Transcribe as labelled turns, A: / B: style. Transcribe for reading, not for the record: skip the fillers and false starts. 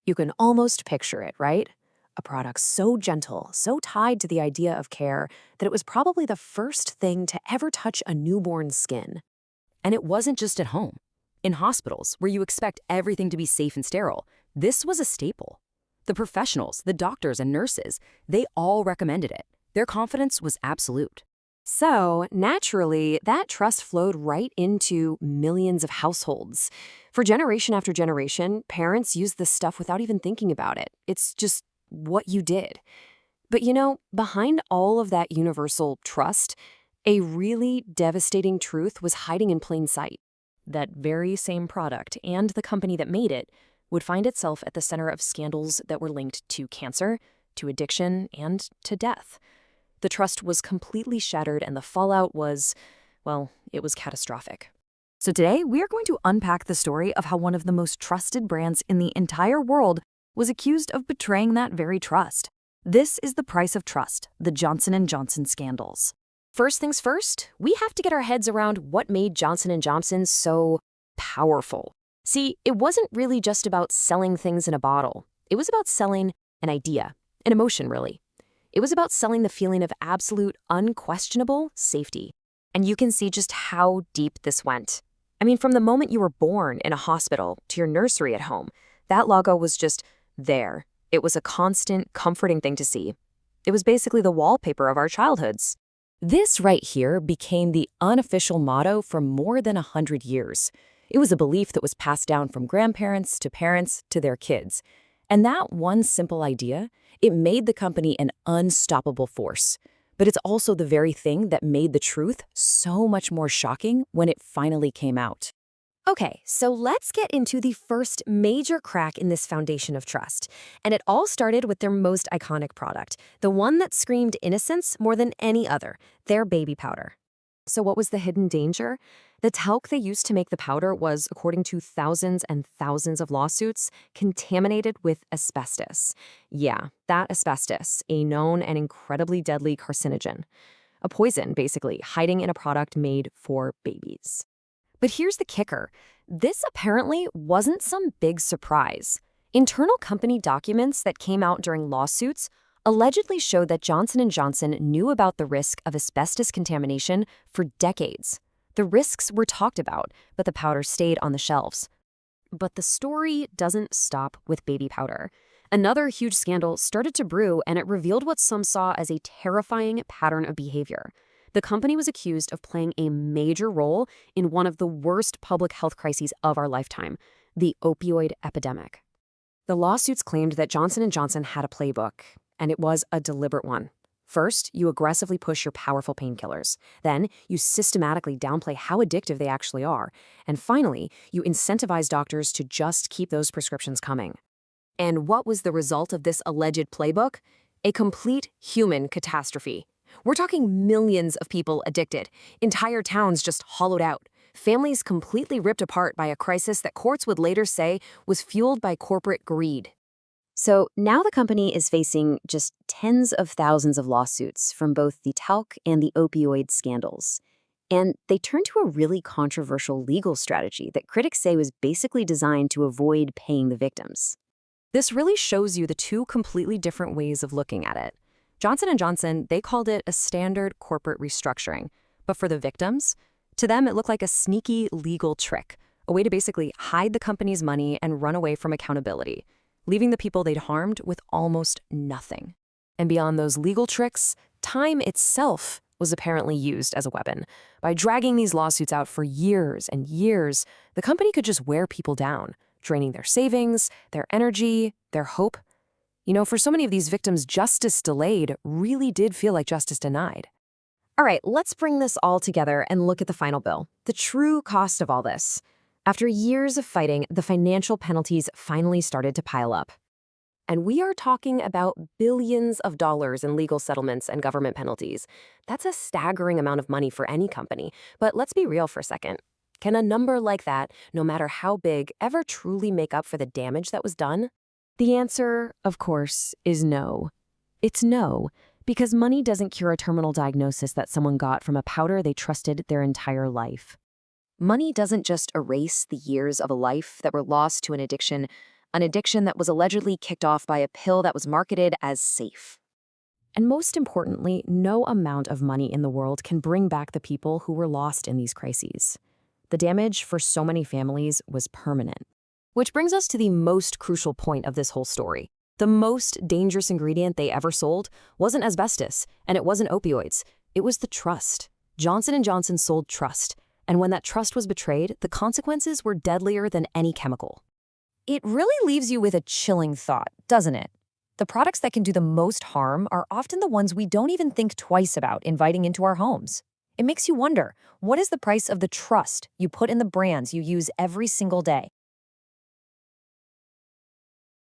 A: You can almost picture it, right? A product so gentle, so tied to the idea of care, that it was probably the first thing to ever touch a newborn's skin.
B: And it wasn't just at home. In hospitals, where you expect everything to be safe and sterile, this was a staple. The professionals, the doctors and nurses, they all recommended it. Their confidence was absolute.
A: So, naturally, that trust flowed right into millions of households. For generation after generation, parents used this stuff without even thinking about it. It's just what you did. But behind all of that universal trust, a really devastating truth was hiding in plain sight.
B: That very same product and the company that made it would find itself at the center of scandals that were linked to cancer, to addiction, and to death. The trust was completely shattered and the fallout was, well, it was catastrophic. So today, we are going to unpack the story of how one of the most trusted brands in the entire world was accused of betraying that very trust. This is the price of trust, the Johnson & Johnson scandals.
A: First things first, we have to get our heads around what made Johnson & Johnson so powerful. See, it wasn't really just about selling things in a bottle. It was about selling an idea, an emotion, really. It was about selling the feeling of absolute, unquestionable safety. And you can see just how deep this went. I mean, from the moment you were born in a hospital to your nursery at home, that logo was just there. It was a constant, comforting thing to see. It was basically the wallpaper of our childhoods.
B: This right here became the unofficial motto for more than 100 years. It was a belief that was passed down from grandparents to parents to their kids. And that one simple idea, it made the company an unstoppable force. But it's also the very thing that made the truth so much more shocking when it finally came out.
A: Okay, so let's get into the first major crack in this foundation of trust. And it all started with their most iconic product, the one that screamed innocence more than any other, their baby powder. So what was the hidden danger? The talc they used to make the powder was, according to thousands and thousands of lawsuits, contaminated with asbestos. Yeah, that asbestos, a known and incredibly deadly carcinogen. A poison, basically, hiding in a product made for babies. But here's the kicker. This apparently wasn't some big surprise. Internal company documents that came out during lawsuits allegedly showed that Johnson & Johnson knew about the risk of asbestos contamination for decades. The risks were talked about, but the powder stayed on the shelves. But the story doesn't stop with baby powder. Another huge scandal started to brew, and it revealed what some saw as a terrifying pattern of behavior. The company was accused of playing a major role in one of the worst public health crises of our lifetime, the opioid epidemic. The lawsuits claimed that Johnson & Johnson had a playbook, and it was a deliberate one. First, you aggressively push your powerful painkillers. Then, you systematically downplay how addictive they actually are. And finally, you incentivize doctors to just keep those prescriptions coming. And what was the result of this alleged playbook? A complete human catastrophe. We're talking millions of people addicted, entire towns just hollowed out, families completely ripped apart by a crisis that courts would later say was fueled by corporate greed. So now the company is facing just tens of thousands of lawsuits from both the talc and the opioid scandals. And they turned to a really controversial legal strategy that critics say was basically designed to avoid paying the victims.
B: This really shows you the two completely different ways of looking at it. Johnson & Johnson, they called it a standard corporate restructuring. But for the victims, to them it looked like a sneaky legal trick, a way to basically hide the company's money and run away from accountability, leaving the people they'd harmed with almost nothing. And beyond those legal tricks, time itself was apparently used as a weapon. By dragging these lawsuits out for years and years, the company could just wear people down, draining their savings, their energy, their hope. For so many of these victims, justice delayed really did feel like justice denied.
A: All right, let's bring this all together and look at the final bill, the true cost of all this. After years of fighting, the financial penalties finally started to pile up. And we are talking about billions of dollars in legal settlements and government penalties. That's a staggering amount of money for any company. But let's be real for a second. Can a number like that, no matter how big, ever truly make up for the damage that was done? The answer, of course, is no. It's no, because money doesn't cure a terminal diagnosis that someone got from a powder they trusted their entire life. Money doesn't just erase the years of a life that were lost to an addiction an addiction that was allegedly kicked off by a pill that was marketed as safe. And most importantly, no amount of money in the world can bring back the people who were lost in these crises. The damage for so many families was permanent. Which brings us to the most crucial point of this whole story. The most dangerous ingredient they ever sold wasn't asbestos, and it wasn't opioids. It was the trust. Johnson & Johnson sold trust, and when that trust was betrayed, the consequences were deadlier than any chemical. It really leaves you with a chilling thought, doesn't it? The products that can do the most harm are often the ones we don't even think twice about inviting into our homes. It makes you wonder, what is the price of the trust you put in the brands you use every single day?